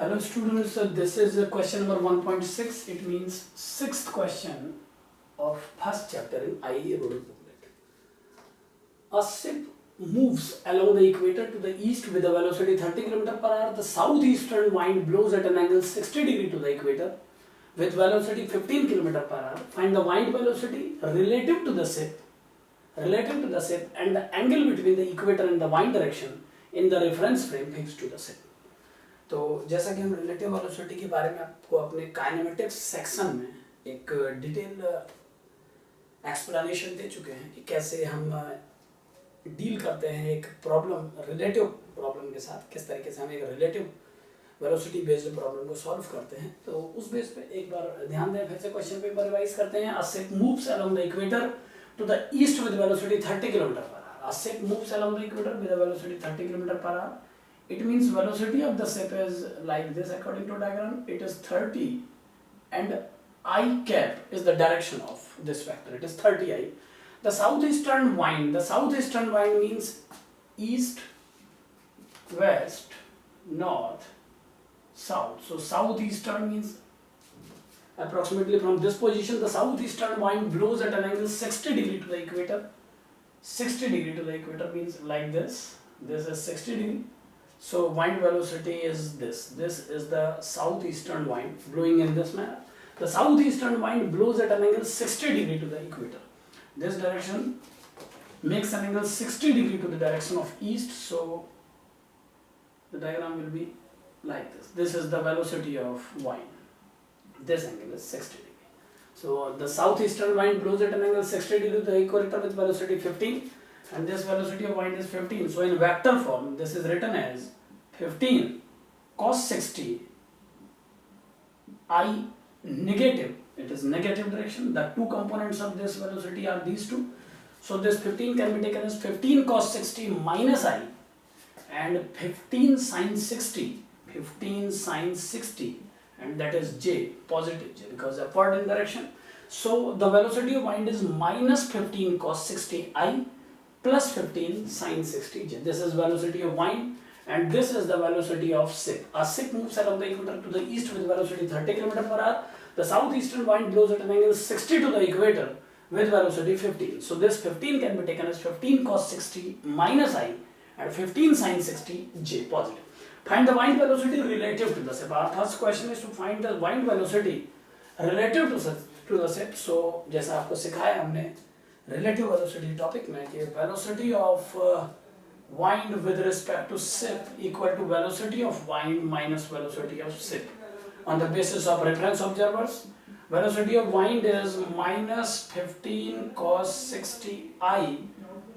Hello students, so this is question number 1.6. It means sixth question of first chapter in IE road booklet. A ship moves along the equator to the east with a velocity 30 km per hour. The southeastern wind blows at an angle 60 degree to the equator with velocity 15 km per hour. Find the wind velocity relative to the ship and the angle between the equator and the wind direction in the reference frame fixed to the ship. तो जैसा कि हम relative velocity के बारे में आपको अपने kinematics section में एक डिटेल एक्सप्लेनेशन दे चुके हैं कि कैसे हम डील करते हैं एक प्रॉब्लम रिलेटिव प्रॉब्लम के साथ, किस तरीके से हम एक रिलेटिव वेलोसिटी बेस्ड प्रॉब्लम को सॉल्व करते हैं। तो उस बेस पे एक बार ध्यान दें, फिर से क्वेश्चन पेपर रिवाइज करते हैं। A ship moves along the equator to the east with velocity 30 km per hour. A ship moves along the equator with a velocity 30 km per hour. It means velocity of the ship is like this according to diagram. It is 30 and I cap is the direction of this vector. It is 30 I. The southeastern wind means east, west, north, south. So southeastern means approximately from this position the southeastern wind blows at an angle 60 degree to the equator. 60 degree to the equator means like this. This is 60 degree. So wind velocity is this. This is the southeastern wind blowing in this manner. The southeastern wind blows at an angle 60 degree to the equator. This direction makes an angle 60 degree to the direction of east. So the diagram will be like this. This is the velocity of wind. This angle is 60 degree. So the southeastern wind blows at an angle 60 degree to the equator with velocity 15. And this velocity of wind is 15. So in vector form, this is written as 15 cos 60 I negative. It is negative direction. The two components of this velocity are these two. So this 15 can be taken as 15 cos 60 minus I and 15 sin 60. 15 sin 60 and that is J, positive J because upward in direction. So the velocity of wind is minus 15 cos 60 I plus 15 sin 60 J. This is velocity of wind and this is the velocity of ship. A ship moves along the equator to the east with velocity 30 km per hour. The southeastern wind blows at an angle 60 to the equator with velocity 15. So this 15 can be taken as 15 cos 60 minus I and 15 sin 60 J, positive. Find the wind velocity relative to the ship. Our first question is to find the wind velocity relative to the ship. So जैसा आपको सिखाया हमने relative velocity topic में कि velocity of wind with respect to ship equal to velocity of wind minus velocity of ship. On the basis of reference observers, velocity of wind is minus 15 cos 60 I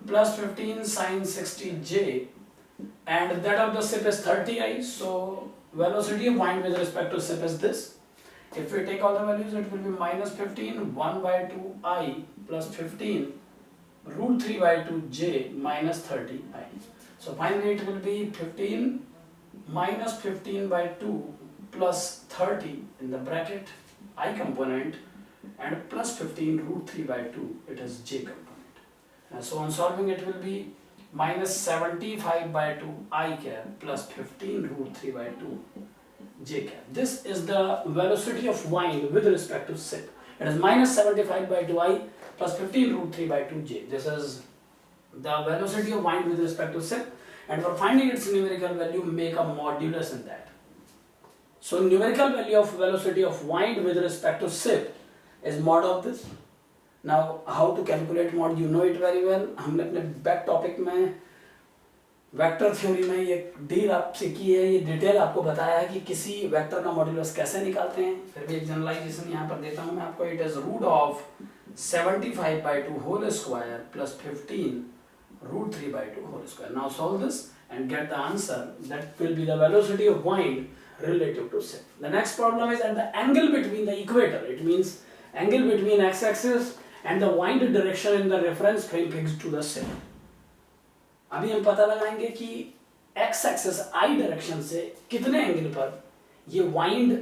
plus 15 sin 60 J and that of the ship is 30 I. So velocity of wind with respect to ship is this. If we take all the values, it will be minus 15 1 by 2 I plus 15 root 3 by 2 J minus 30 I. So finally it will be 15 minus 15 by 2 plus 30 in the bracket I component and plus 15 root 3 by 2, it is J component. And so on solving it will be minus 75 by 2 I cap plus 15 root 3 by 2 J cap. This is the velocity of wind with respect to ship. It is minus 75 by 2 I plus 15 root 3 by 2 J. This is the velocity of wind with respect to ship, and for finding its numerical value, make a modulus in that. So numerical value of velocity of wind with respect to ship is mod of this. Now how to calculate mod, you know it very well. हमने अपने back topic में vector theory में ये deal आपसे की है, ये detail आपको बताया है कि किसी वेक्टर का मॉड्यूलस कैसे निकालते हैं। फिर भी एक जनरलाइजेशन यहाँ पर देता हूँ मैं आपको। It is root of 75 by 2 whole square plus 15 root 3 by 2 whole square. Now solve this and get the answer. That will be the velocity of wind relative to ship. The next problem is at the angle between the equator. It means angle between x-axis and the wind direction in the reference frame fixed to the ship. अभी हम पता लगाएंगे कि x axis I direction से कितने angle पर ये wind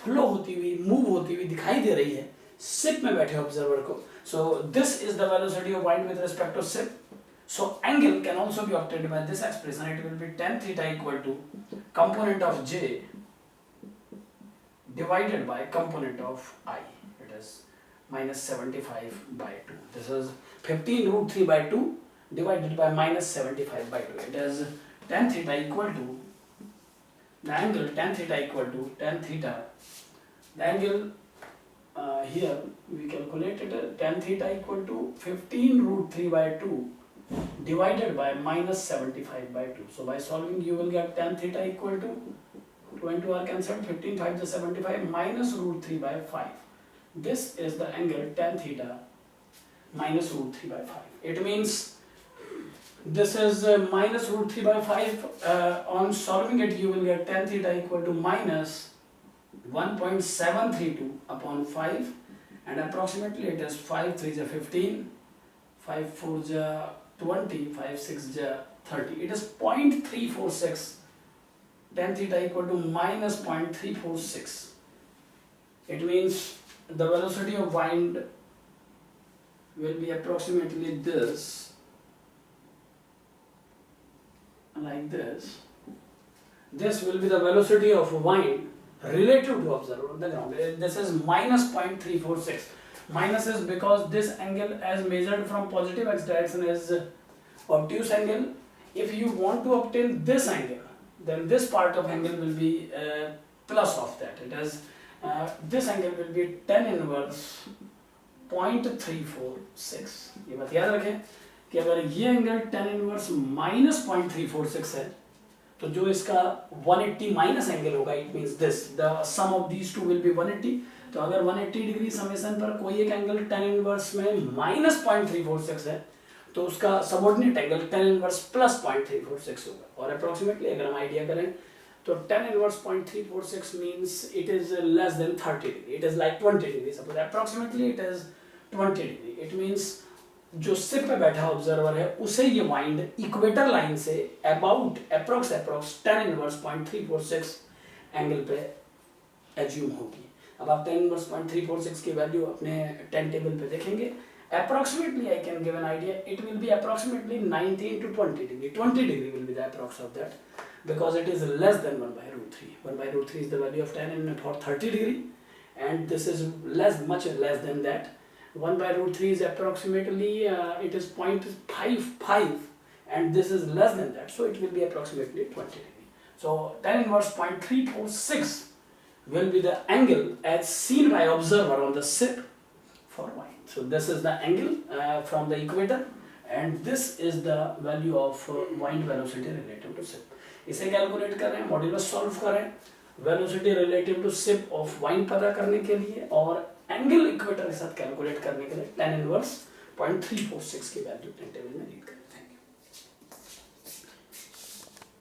flow होती हुई मूव होती हुई दिखाई दे रही है शिप में बैठे ऑब्जर्वर को। So this is the velocity of wind with respect to ship. So angle can also be obtained by this expression. It will be tan theta equal to component of j divided by component of I. It is minus 75 by 2. This is 15 root 3 by 2 divided by minus 75 by 2. It is tan theta equal to the angle tan theta equal to tan theta. The angle here we calculated tan theta equal to 15 root 3 by 2 divided by minus 75 by 2. So by solving you will get tan theta equal to 2 and 2 are cancelled, 15 5 is 75 minus root 3 by 5. This is the angle tan theta minus root 3 by 5. It means this is minus root 3 by 5. On solving it you will get tan theta equal to minus 1.732 upon 5, and approximately it is 5 3 is 15, 5 4 is 20, 5 6 is 30. It is 0.346. Tan theta equal to minus 0.346. It means the velocity of wind will be approximately this, like this. This will be the velocity of wind relative to observer on the ground. This is minus 0.346. Minus is because this angle as measured from positive x direction is obtuse angle. If you want to obtain this angle, then this part of angle will be plus of that. It is this angle will be tan inverse 0.346. ये बात याद रखें कि अगर ये angle tan inverse minus 0.346 है, तो जो इसका 180 माइनस एंगल होगा, it means this the sum of these two will be 180. तो अगर 180 डिग्री समेशन पर कोई एक एंगल tan इनवर्स में माइनस 0.346 है, तो उसका subordinate angle tan inverse plus 0.346 होगा. और अप्रोक्सीमेटली अगर हम आइडिया करें तो tan inverse 0.346 means it is less than 30 degree. It is like 20 degree. Suppose approximately it is 20 degree. It means जो सिप पे बैठा ऑब्जर्वर है उसे ये wind equator line say about approx tan inverse 0.346 angle पे assume होगी. अब आप tan इनवर्स 0.346 की वैल्यू अपने tan टेबल पे देखेंगे. Approximately I can give an idea. It will be approximately 19 to 20 degree. 20 degree will be the approx of that, because it is less than 1 by root 3. 1 by root 3 is the value of tan in for 30 degree, and this is much less than that. 1 by root 3 is approximately it is 0.55, and this is less than that, so it will be approximately 20 degree. So tan inverse 0.346 will be the angle as seen by observer on the SIP for wind. So this is the angle from the equator, and this is the value of wind velocity relative to SIP. इसे calculate करें, modulus solve करें, velocity relative to SIP of wind पता करने के लिए और angle equator के साथ कैलकुलेट करने के लिए tan इनवर्स 0.346 की वैल्यू